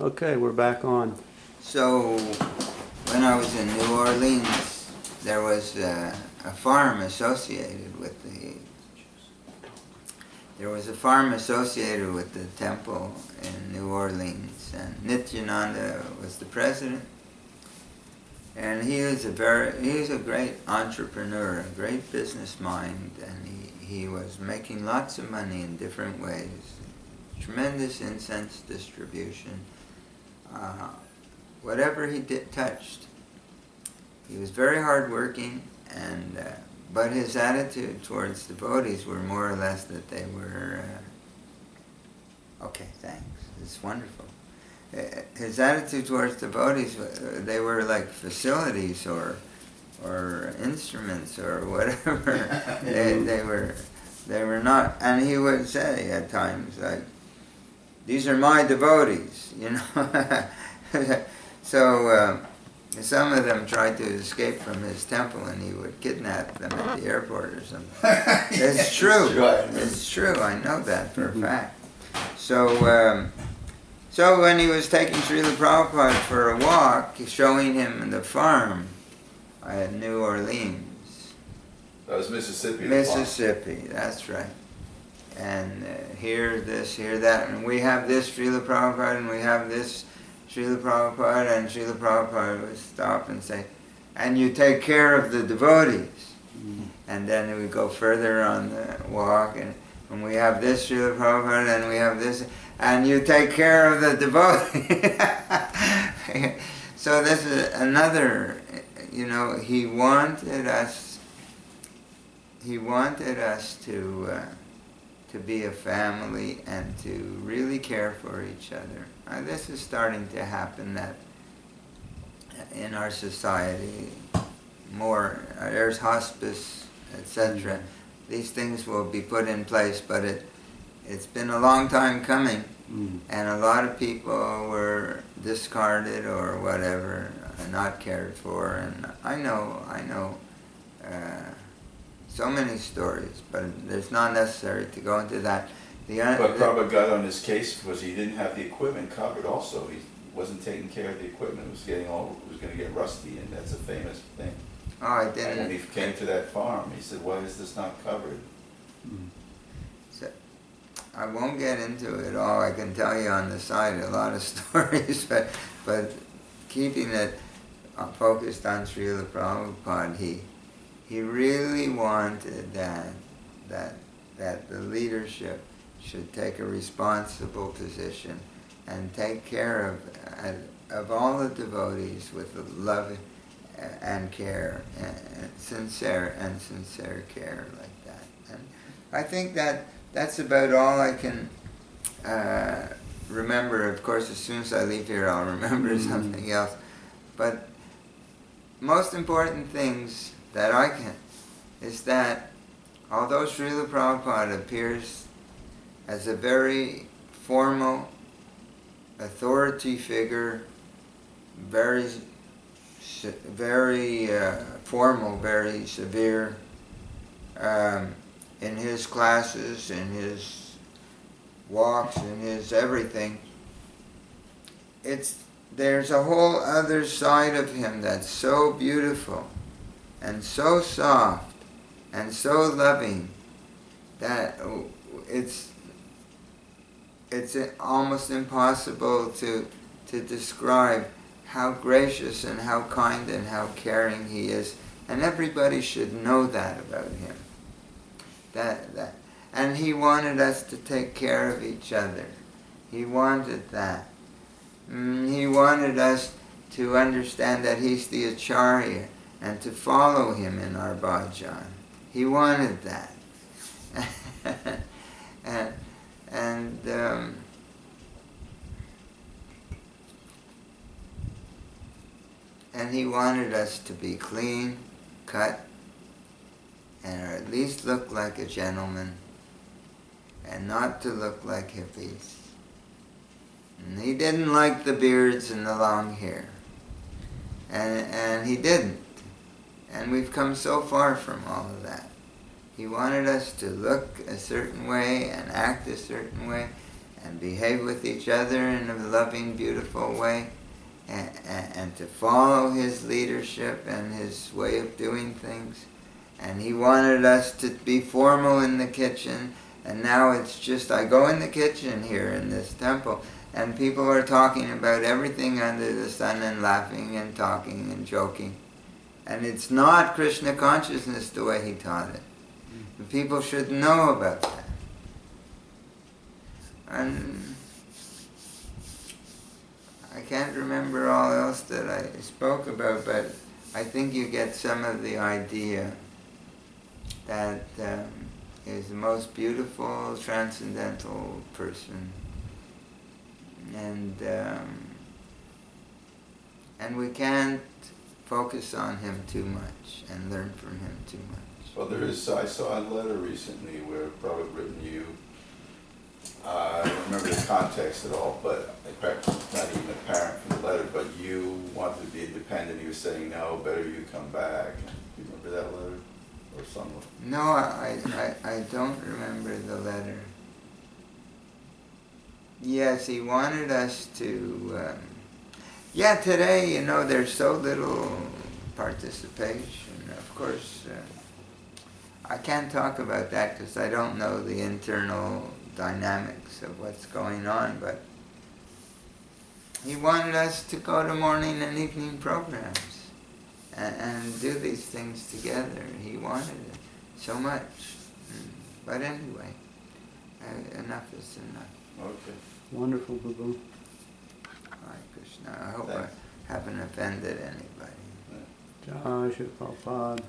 Okay, we're back on. So, when I was in New Orleans, there was a farm associated with the. There was a farm associated with the temple in New Orleans, and Nityananda was the president. And he was a great entrepreneur, a great business mind, and he was making lots of money in different ways. Tremendous incense distribution. Whatever he touched, he was very hardworking, and but his attitude towards devotees were more or less that they were okay, thanks, it's wonderful. His attitude towards devotees, they were like facilities or instruments or whatever. they were not, and he would say at times like, "These are my devotees," you know. So some of them tried to escape from his temple, and he would kidnap them at the airport or something. It's true. It's true. I know that for a fact. So when he was taking Srila Prabhupada for a walk, showing him the farm in New Orleans. That was Mississippi. Mississippi, that's right. And here this, here that, and we have this Srila Prabhupada, and we have this Srila Prabhupada, and Srila Prabhupada would stop and say, "And you take care of the devotees." And then we would go further on the walk, and we have this Srila Prabhupada, and we have this, and you take care of the devotees. So this is another, he wanted us to be a family and to really care for each other. This is starting to happen that in our society more. There's hospice, etc. These things will be put in place, but it's been a long time coming, and a lot of people were discarded or whatever, not cared for, and I know so many stories, but it's not necessary to go into that. But Prabhupada got on his case because he didn't have the equipment covered also. He wasn't taking care of the equipment. It was going to get rusty, and that's a famous thing. Oh, I didn't. And when he came to that farm, he said, "Why is this not covered?" So, I won't get into it all. I can tell you on the side a lot of stories, but keeping it focused on Srila Prabhupada, he really wanted that the leadership should take a responsible position and take care of all the devotees with love and care, and sincere care like that. And I think that's about all I can remember. Of course, as soon as I leave here, I'll remember something else. But most important things that I can is that although Srila Prabhupada appears as a very formal authority figure, very formal, very severe in his classes, in his walks, in his everything, there's a whole other side of him that's so beautiful and so soft and so loving that it's almost impossible to describe how gracious and how kind and how caring he is, and everybody should know that about him. And he wanted us to take care of each other. He wanted that. He wanted us to understand that he's the Acharya and to follow him in our bhajan. He wanted that. And he wanted us to be clean, cut, and or at least look like a gentleman, and not to look like hippies. And he didn't like the beards and the long hair. And he didn't. And we've come so far from all of that. He wanted us to look a certain way and act a certain way, and behave with each other in a loving, beautiful way, and to follow his leadership and his way of doing things. And he wanted us to be formal in the kitchen, and now it's just, I go in the kitchen here in this temple, and people are talking about everything under the sun and laughing and talking and joking. And it's not Krishna consciousness the way he taught it. The people should know about that. And I can't remember all else that I spoke about, but I think you get some of the idea that is the most beautiful, transcendental person. And we can't focus on him too much and learn from him too much. Well, there is, I saw a letter recently where Prabhupada had written you, I don't remember the context at all, but it's not even apparent from the letter, but you wanted to be independent. He was saying, no, better you come back. Do you remember that letter? Or something? No, I don't remember the letter. Yes, he wanted us to... today, there's so little participation. Of course, I can't talk about that because I don't know the internal dynamics of what's going on, but he wanted us to go to morning and evening programs and do these things together. He wanted it so much. But anyway, enough is enough. Okay. Wonderful, Prabhu. Hare Krishna. I hope I haven't offended anybody. Jai Shri Prabhupada.